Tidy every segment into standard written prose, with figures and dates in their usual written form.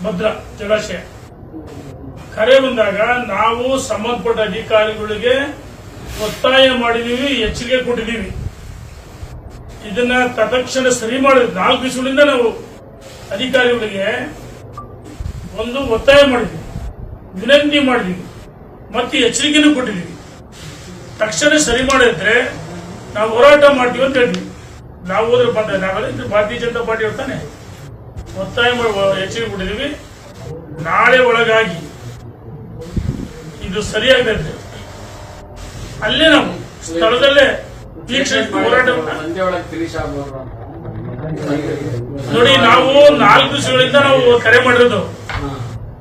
ಭದ್ರಾ ಜಲಾಶಯ ಕರೆ ಬಂದಾಗ ನಾವು ಸಂಬಂಧಪಟ್ಟ ಅಧಿಕಾರಿಗಳಿಗೆ ಒತ್ತಾಯ ಮಾಡಿದೀವಿ, ಎಚ್ಚರಿಕೆ ಕೊಟ್ಟಿದ್ದೀವಿ. ಇದನ್ನ ತತ್ಕ್ಷಣ ಸರಿ ಮಾಡಿದ್ವಿ. 4 ದಿವಸಗಳಿಂದ ನಾವು ಅಧಿಕಾರಿಗಳಿಗೆ ಒಂದು ಒತ್ತಾಯ ಮಾಡಿದ್ವಿ, ವಿನಂತಿ ಮಾಡಿದ್ವಿ, ಮತ್ತೆ ಎಚ್ಚರಿಕೆನೂ ಕೊಟ್ಟಿದ್ದೀವಿ. ತಕ್ಷಣ ಸರಿ ಮಾಡಿದ್ರೆ ನಾವು ಹೋರಾಟ ಮಾಡ್ತೀವಿ ಅಂತ ಹೇಳಿದ್ವಿ. ನಾವು ಹೋದ್ರೆ ಬಂದ ನಾವೆಲ್ಲ ಭಾರತೀಯ ಜನತಾ ಪಾರ್ಟಿ ಇರ್ತಾನೆ ಒತ್ತಾಯ ಮಾಡಿ ಎಚ್ಚರಿಕೆ ಕೊಟ್ಟಿದ್ದೀವಿ. ನಾಳೆ ಒಳಗಾಗಿ ಇದು ಸರಿಯಾಗತ್ತೆ ಅಲ್ಲೇ ನಾವು ಸ್ಥಳದಲ್ಲೇ ಹೋರಾಟ ನೋಡಿ. ನಾವು 4 ದಿವಸಗಳಿಂದ ನಾವು ಕರೆ ಮಾಡಿರೋದು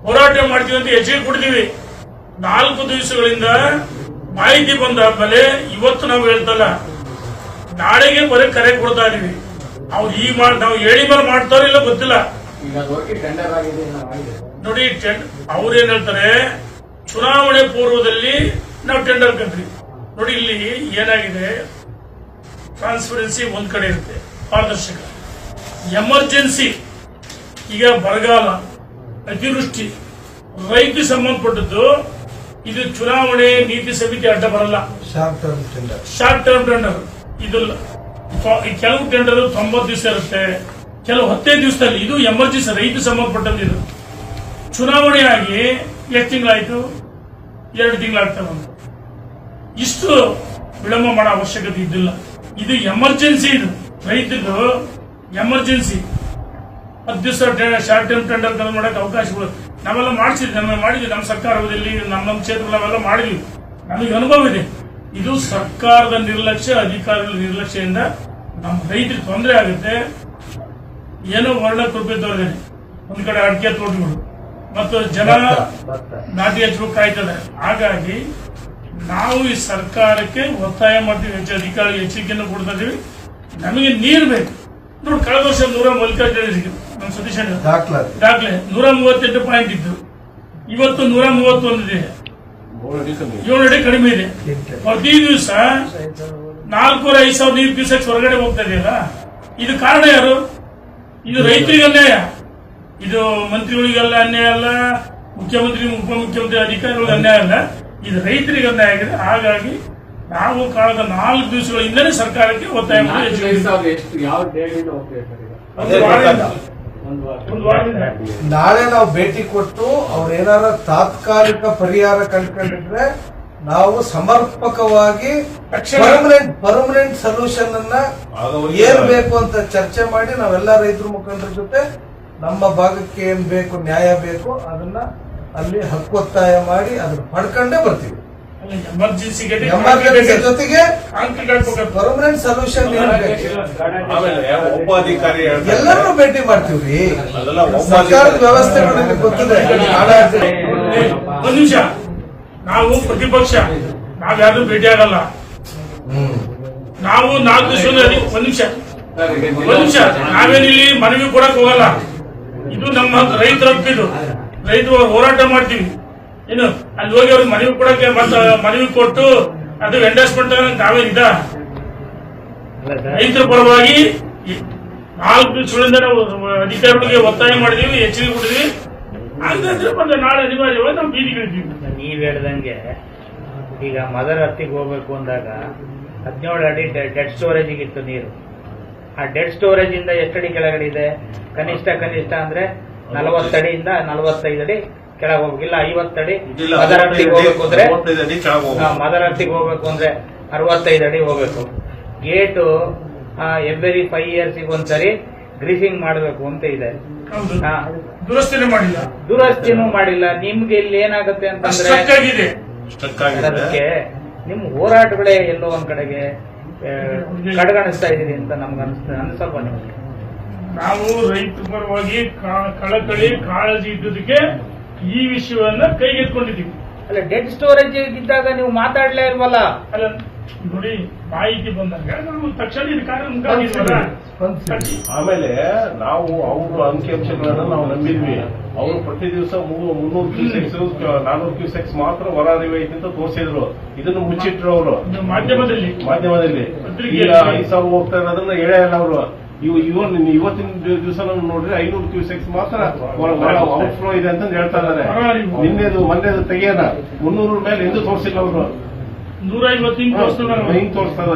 ಹೋರಾಟ ಮಾಡ್ತೀವಿ ಅಂತ ಎಚ್ಚರಿಕೆ ಕೊಡ್ತೀವಿ. 4 ದಿವಸಗಳಿಂದ ಮಾಹಿತಿ ಬಂದಾದ್ಮೇಲೆ ಇವತ್ತು ನಾವು ಹೇಳ್ತಲ್ಲ, ನಾಳೆಗೆ ಬರೀ ಕರೆ ಕೊಡ್ತಾ ಇದೀವಿ. ಅವ್ರು ಈಗ ನಾವು ಹೇಳಿ ಮೇಲೆ ಮಾಡ್ತಾರೋ ಇಲ್ಲ ಗೊತ್ತಿಲ್ಲ. ನೋಡಿ ಅವ್ರೇನ್ ಹೇಳ್ತಾರೆ, ಚುನಾವಣೆ ಪೂರ್ವದಲ್ಲಿ ನಾವು ಟೆಂಡರ್ ಕರ್ತೀವಿ. ನೋಡಿ ಇಲ್ಲಿ ಏನಾಗಿದೆ, ಟ್ರಾನ್ಸ್ಪರೆನ್ಸಿ ಒಂದ್ ಕಡೆ ಇರುತ್ತೆ, ಪಾರದರ್ಶಕ. ಎಮರ್ಜೆನ್ಸಿ ಈಗ ಬರಗಾಲ, ಅತಿವೃಷ್ಟಿ, ರೈತರಿಗೆ ಸಂಬಂಧಪಟ್ಟದ್ದು. ಇದು ಚುನಾವಣೆ ನೀತಿ ಸಮಿತಿ ಅಡ್ಡ ಬರಲ್ಲ. ಶಾರ್ಟ್ ಟರ್ಮ್ ಟೆಂಡರ್ ಇದು ಕೆಲವು ಟೆಂಡರ್ 90 ದಿವಸ ಇರುತ್ತೆ, ಕೆಲವು 15 ದಿವಸದಲ್ಲಿ. ಇದು ಎಮರ್ಜೆನ್ಸಿ ರೈತ ಸಂಬಂಧಪಟ್ಟದ್ದು. ಇದು ಚುನಾವಣೆ ಆಗಿ ಎಷ್ಟು ತಿಂಗಳಾಯ್ತು? 2 ತಿಂಗಳಾಗ್ತಾ ಬಂತು. ಇಷ್ಟು ವಿಳಂಬ ಮಾಡೋ ಅವಶ್ಯಕತೆ ಇದ್ದಿಲ್ಲ. ಇದು ಎಮರ್ಜೆನ್ಸಿ, ಇದು ರೈತರು ಎಮರ್ಜೆನ್ಸಿ. 10 ದಿವಸ ಶಾರ್ಟ್ ಟರ್ಮ್ ಟೆಂಡರ್ ಮಾಡಕ್ಕೆ ಅವಕಾಶಗಳು ನಾವೆಲ್ಲ ಮಾಡಿದ್ವಿ. ನಮ್ಮ ಸರ್ಕಾರದಲ್ಲಿ ನಮ್ಮ ಕ್ಷೇತ್ರದಲ್ಲಿ ನಾವೆಲ್ಲ ಮಾಡಿದ್ವಿ. ನಮಗೆ ಅನುಭವ ಇದೆ. ಇದು ಸರ್ಕಾರದ ನಿರ್ಲಕ್ಷ್ಯ, ಅಧಿಕಾರಿಗಳ ನಿರ್ಲಕ್ಷ್ಯದಿಂದ ನಮ್ಮ ರೈತರಿಗೆ ತೊಂದರೆ ಆಗುತ್ತೆ. ಏನೋ ವರ್ಣ ಕೃಪೆ ತೋರಿದ್ದೇನೆ. ಒಂದ್ ಕಡೆ ಅಡಿಕೆ ತೋಟಗಳು ಮತ್ತು ಜನ ನಾಟಿ ಹಚ್ಚಬೇಕು ಕಾಯ್ತದೆ. ಹಾಗಾಗಿ ನಾವು ಈ ಸರ್ಕಾರಕ್ಕೆ ಒತ್ತಾಯ ಮಾಡ್ತೀವಿ, ಅಧಿಕಾರಿ ಎಚ್ಚರಿಕೆಯನ್ನು ಕೊಡ್ತಾ ಇದೀವಿ. ನಮಗೆ ನೀರು ಬೇಕು. ನೋಡಿ, ಕಳೆದ ವರ್ಷ 100 ನಮ್ಮ ಸತೀಶ್ ದಾಖಲೆ 138 ಪಾಯಿಂಟ್ ಇತ್ತು. ಇವತ್ತು 131 ಇದೆ. 7 ಅಡಿ ಕಡಿಮೆ ಇದೆ. ಪ್ರತಿ ದಿವಸ 4,500 ನೀರು ಕ್ಯೂಸೆಕ್ಸ್ ಹೊರಗಡೆ ಹೋಗ್ತಾ ಇದೆಯಲ್ಲ, ಇದು ಕಾರಣ ಯಾರು? ಇದು ರೈತರಿಗೆ ಅನ್ಯಾಯ. ಇದು ಮಂತ್ರಿಗಳಿಗೆಲ್ಲ ಅನ್ಯಾಯ ಅಲ್ಲ, ಮುಖ್ಯಮಂತ್ರಿ ಉಪಮುಖ್ಯಮಂತ್ರಿ ಅಧಿಕಾರಿಗಳಿಗೆ ಅನ್ಯಾಯ ಅಲ್ಲ, ಇದು ರೈತರಿಗೆ ಅನ್ಯಾಯ ಆಗಿದೆ. ಹಾಗಾಗಿ ನಾವು ಕಳೆದ 4 ದಿವಸಗಳಿಂದಲೇ ಸರ್ಕಾರಕ್ಕೆ ಒತ್ತಾಯ ಮಾಡಿ ನಾಳೆ ನಾವು ಭೇಟಿ ಕೊಟ್ಟು ಅವ್ರೇನಾರ ತಾತ್ಕಾಲಿಕ ಪರಿಹಾರ ಕಂಡುಕೊಂಡಿದ್ರೆ ನಾವು ಸಮರ್ಪಕವಾಗಿ ಪರ್ಮನೆಂಟ್ ಸೊಲ್ಯೂಷನ್ ಅನ್ನ ಏನ್ ಬೇಕು ಅಂತ ಚರ್ಚೆ ಮಾಡಿ ನಾವೆಲ್ಲ ರೈತರ ಮುಖಂಡರ ಜೊತೆ ನಮ್ಮ ಭಾಗಕ್ಕೆ ಏನ್ ಬೇಕು, ನ್ಯಾಯ ಬೇಕು, ಅದನ್ನ ಅಲ್ಲಿ ಹಕ್ಕೊತ್ತಾಯ ಮಾಡಿ ಅದನ್ನ ಪಡ್ಕೊಂಡೇ ಬರ್ತೀವಿ. ಎಮರ್ಜೆನ್ಸಿ ಜೊತೆಗೆ ಪರ್ಮನೆಂಟ್ ಸೊಲ್ಯೂಷನ್ ಉಪಾಧಿಕಾರಿ ಎಲ್ಲರನ್ನೂ ಭೇಟಿ ಮಾಡ್ತೀವ್ರಿ. ಸರ್ಕಾರದ ವ್ಯವಸ್ಥೆಗಳು ಗೊತ್ತಿದೆ. ಒಂದು ನಿಮಿಷ, ನಾವು ಪ್ರತಿಪಕ್ಷ, ನಾವ್ಯಾರು ಭೇಟಿ ಆಗಲ್ಲ. ನಾವು 4 ದಿವಸದಲ್ಲಿ ಒಂದ್ ನಿಮಿಷ ನಾವೇನಿಲ್ಲಿ ಮನವಿ ಕೊಡಕ್ ಹೋಗಲ್ಲ. ಇದು ನಮ್ಮ ರೈತರ ಹಕ್ಕಿದು. ರೈತರು ಹೋರಾಟ ಮಾಡ್ತೀವಿ. ಏನು ಅಲ್ಲಿ ಹೋಗಿ ಅವ್ರಿಗೆ ಮನವಿ ಕೊಡಕ್ಕೆ ಮನವಿ ಕೊಟ್ಟು ಅದು ಎಂಡರ್ಸ್ಮೆಂಟ್ ನಾವೇನಿದ ರೈತರ ಪರವಾಗಿ 4 ದಿವಸಗಳಿಂದ ನಾವು ಅಧಿಕಾರಿಗಳಿಗೆ ಒತ್ತಾಯ ಮಾಡಿದೀವಿ, ಎಚ್ಚರಿಕೆ ಕೊಟ್ಟಿದೀವಿ. ಹಂಗಂದ್ರೆ ಮತ್ತೆ ನಾಳೆ ಅನಿವಾರ್ಯವಾಗಿ ನಾವು ಬೀದಿಗಿಳಿತೀವಿ. ನೀವ್ ಹೇಳ್ದಂಗೆ ಈಗ ಮದರ್ ಹತ್ತಿಗೆ ಹೋಗ್ಬೇಕು ಅಂದಾಗ 17 ಅಡಿ ಡೆಡ್ ಸ್ಟೋರೇಜ್ ಇತ್ತು ನೀರು. ಆ ಡೆಡ್ ಸ್ಟೋರೇಜ್ ಇಂದ ಎಷ್ಟಡಿ ಕೆಳಗಡೆ ಇದೆ? ಕನಿಷ್ಠ ಅಂದ್ರೆ 40 ಅಡಿಯಿಂದ 45 ಅಡಿ ಕೆಳಗೆ ಹೋಗಿಲ್ಲ. 50 ಅಡಿ ಮದರ್ ಹತ್ತಿಗೆ ಹೋಗ್ಬೇಕು ಅಂದ್ರೆ ಮದರ್ ಹತ್ತಿಗೆ ಹೋಗ್ಬೇಕು ಅಂದ್ರೆ 65 ಅಡಿ ಹೋಗ್ಬೇಕು. ಗೇಟು ಎವ್ರಿ 5 years ಒಂದ್ಸರಿ ಗ್ರೀಸಿಂಗ್ ಮಾಡಬೇಕು ಅಂತ ಇದೆ. ದುರಸ್ತಿನೂ ಮಾಡಿಲ್ಲ. ನಿಮ್ಗೆ ಇಲ್ಲಿ ಏನಾಗುತ್ತೆ ಅಂತಂದ್ರೆ ಅದಕ್ಕೆ ನಿಮ್ ಹೋರಾಟಗಳೇ ಎಲ್ಲೋ ಒಂದ್ ಕಡೆಗೆ ಕಡೆಗಣಿಸ್ತಾ ಇದೀರಿ ಅಂತ ನಮ್ಗೆ ಅನ್ಸಲ್ವ? ನಿಮ್ಗೆ ನಾವು ರೈತರ ಪರವಾಗಿ ಕಳಕಳಿ ಕಾಳಜಿ ಇದ್ದದಕ್ಕೆ ಈ ವಿಷಯವನ್ನ ಕೈಗೆತ್ಕೊಂಡಿದ್ದೀವಿ. ಅಲ್ಲ, ಡೆಡ್ ಸ್ಟೋರೇಜ್ ಇದ್ದಾಗ ನೀವು ಮಾತಾಡ್ಲೇ ಇಲ್ವಲ್ಲ? ಅಲ್ಲ ನೋಡಿ, ಮಾಹಿತಿ ಬಂದಾಗ ನಾವು ತಕ್ಷಣ ಆಮೇಲೆ ನಾವು ಅವ್ರ ಅಂಕಿಅಂಶಗಳನ್ನ ನಾವು ನಂಬಿದ್ವಿ. ಅವರು ಪ್ರತಿ ದಿವಸ 300 ಕ್ಯೂಸೆಕ್ಸ್ 400 ಕ್ಯೂಸೆಕ್ಸ್ ಮಾತ್ರ ಹೊರ ಹರಿವೈತೆ ಅಂತ ತೋರಿಸಿದ್ರು. ಇದನ್ನು ಮುಚ್ಚಿಟ್ರು ಅವರು ಮಾಧ್ಯಮದಲ್ಲಿ. ಈಗ 5,000 ಹೋಗ್ತಾ ಇರೋದನ್ನ ಹೇಳೇ ಇಲ್ಲ ಅವರು. ಇವತ್ತಿನ ದಿವಸ ನಾವು ನೋಡಿದ್ರೆ 500 ಕ್ಯೂಸೆಕ್ಸ್ ಮಾತ್ರ ಔಟ್ಫ್ಲೋ ಇದೆ ಅಂತ ಹೇಳ್ತಾ ಇದ್ದಾರೆ. ಮೊನ್ನೆದು ತೆಗಿಯೋಣ 300 ಮೇಲೆ ಎಂದು ತೋರಿಸಿಲ್ಲ ಅವರು 150 ಹಿಂಗ್ ತೋರಿಸ್ತಾ ಇದ್ದಾರೆ.